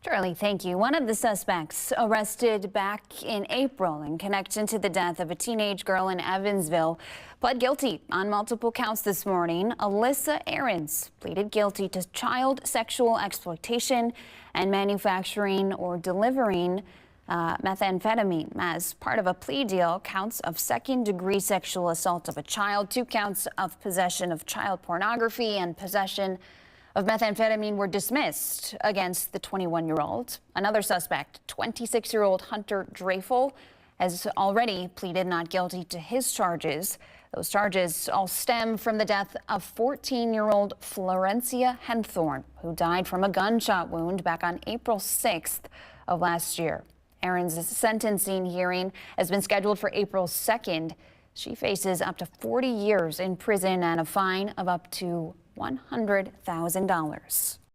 Charlie, thank you. One of the suspects arrested back in April in connection to the death of a teenage girl in Evansville pled guilty on multiple counts this morning. Alyssa Ahrens pleaded guilty to child sexual exploitation and manufacturing or delivering methamphetamine as part of a plea deal. Counts of second-degree sexual assault of a child, 2 counts of possession of child pornography and possession of methamphetamine were dismissed against the 21-year-old. Another suspect, 26-year-old Hunter Drafel, has already pleaded not guilty to his charges. Those charges all stem from the death of 14-year-old Florencia Henthorn, who died from a gunshot wound back on April 6th of last year. Aaron's sentencing hearing has been scheduled for April 2nd. She faces up to 40 years in prison and a fine of up to $100,000.